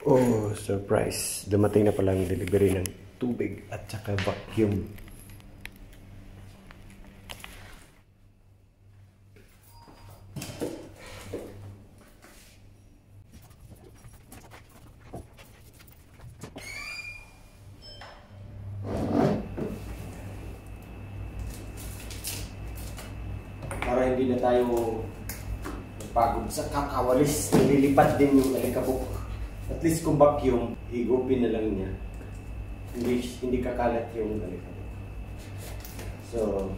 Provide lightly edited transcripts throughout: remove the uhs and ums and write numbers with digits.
Oh, surprise. Dumating na pala ang delivery ng tubig at saka vacuum. Para hindi na tayo pagod sa kakawalis, nililipat din yung alikabok. At least kung vacuum, higupin na lang niya. Hindi kakalat yung alikabok. So,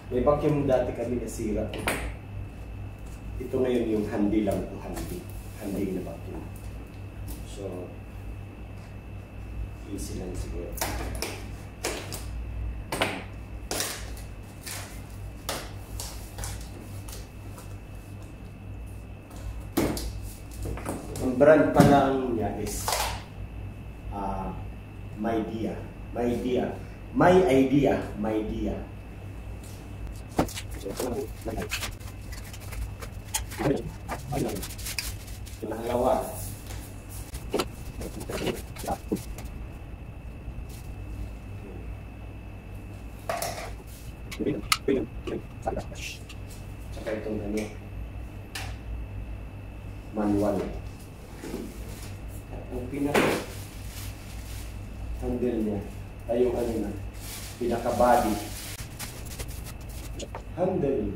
may vacuum dati kami nasira. Ito ngayon yung handy lang ito, handy na vacuum. So, easy lang siguro. Ang brand pa lang niya is My Idea. Pangalawa. Saka itong ano, manual. Ang pinaka-handle niya ay yung ano na, pinaka-body. Handle.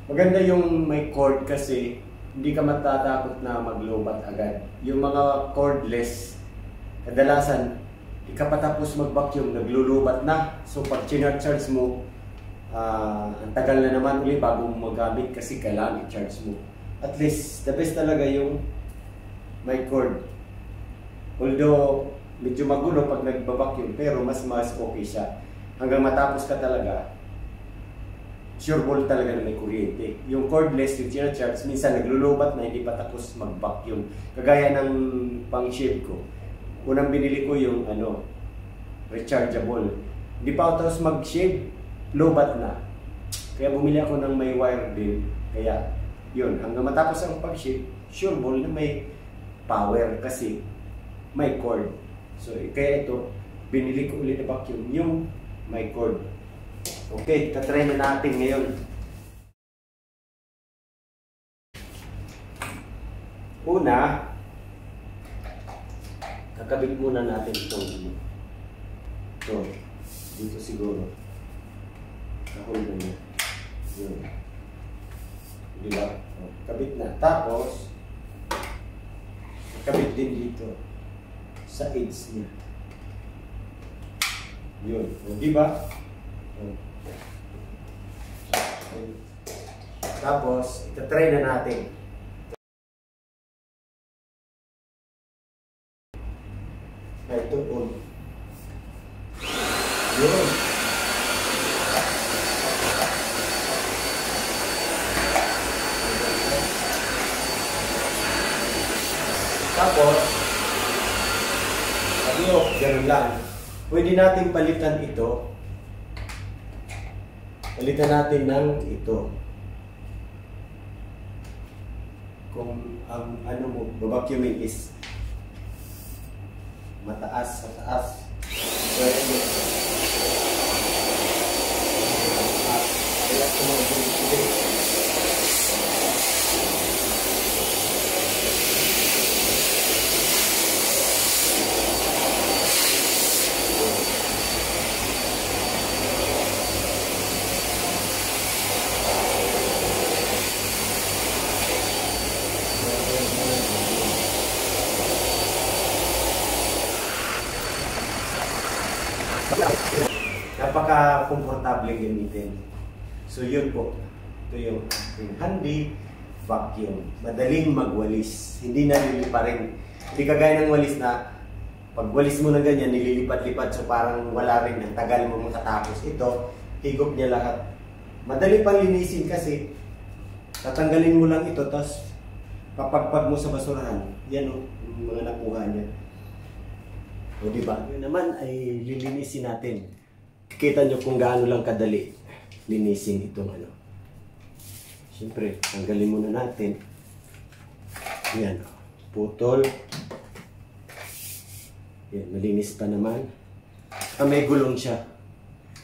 Maganda yung may cord kasi hindi ka matatakot na maglobat agad. Yung mga cordless, kadalasan, ikapatapos mag-vacuum, naglulubat na. So pag chinarcharge mo, ang tagal na naman ulit bago mo magamit kasi kailangan i-charge mo. At least, the best talaga yung may cord. Although, medyo magulo pag nagbabacuum, pero mas okay siya. Hanggang matapos ka talaga, sure ball talaga na may kuryente. Yung cordless, yung charge, minsan naglulubat na hindi pa tapos mag-vacuum. Kagaya ng pang-shave ko. Unang binili ko yung rechargeable. Hindi pa ako tapos mag-shave, lobat na. Kaya bumili ako ng may wire din. Kaya, yun, hanggang matapos ang pag-shave, sure ball na may power kasi may cord. So, kaya ito, binili ko ulit na vacuum, yung may cord. Okay, tatry na natin ngayon. Una, kakabit muna natin itong ito. Dito siguro. Kahol na niya. Yun. Diba? Kabit na. Tapos, kabit din dito sa edge niya. Yun. O, diba? Tapos, itatry na natin. Ito on. Yun. Tapos, ganun lang. Pwede natin palitan ito. Palitan natin ng ito. Kung ang mo, vacuuming is mataas sa taas. Pwede mo. Kaya tumagin. Napaka-komportable gamitin. So yun po. Ito yung handy vacuum. Madaling magwalis. Hindi nalilipa rin. Hindi kagaya ng walis na pag walis mo na ganyan, nililipat-lipat. So parang wala rin. Ang tagal mo makatapos. Ito, higop niya lahat. Madali pang linisin kasi tatanggalin mo lang ito tapos papagpag mo sa basurahan. Yan o, yung mga nakuha niya. O diba? Yun naman ay lilinisin natin. Kita nyo kung gaano lang kadali linisin itong ano. Siyempre, tanggalin muna natin. Yan. Putol. Yan, malinis pa naman. May gulong siya.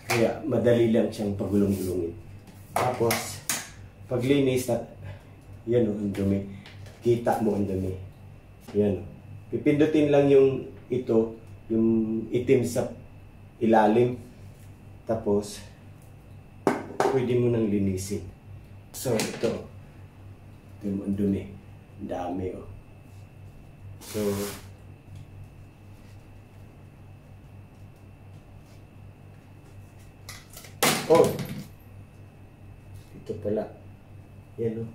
Kaya madali lang siyang pagulong-gulongin. Tapos, paglinis at yan o, ang dumi. Kita mo ang dumi. Yan o. Pipindutin lang yung ito, yung itim sa ilalim. Tapos, pwede mo nang linisin. So, ito. Ito ang dumi. Ang dami o. So, oh! Ito pala. Yan o.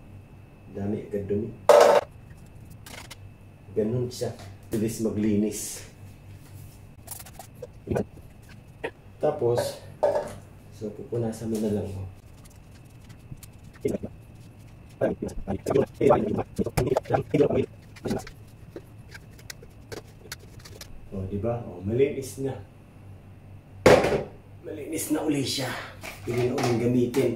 Dami agad dumi. Ganun siya. Bilis maglinis. Tapos, so pupunasan mo na lang mo. Oh, di ba? Oh, malinis na. Malinis na uli siya. Pwede na uling gamitin.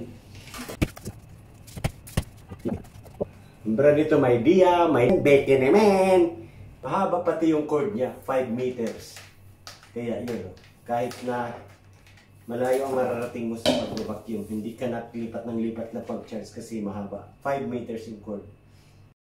Siyempre dito may dia, may beke naman. Mahaba pati yung cord niya, 5 meters. Kaya yun, kahit na malayo ang mararating mo sa pag-vacuum, hindi ka naglipat ng lipat na pag-charge kasi mahaba. 5 meters yung cord.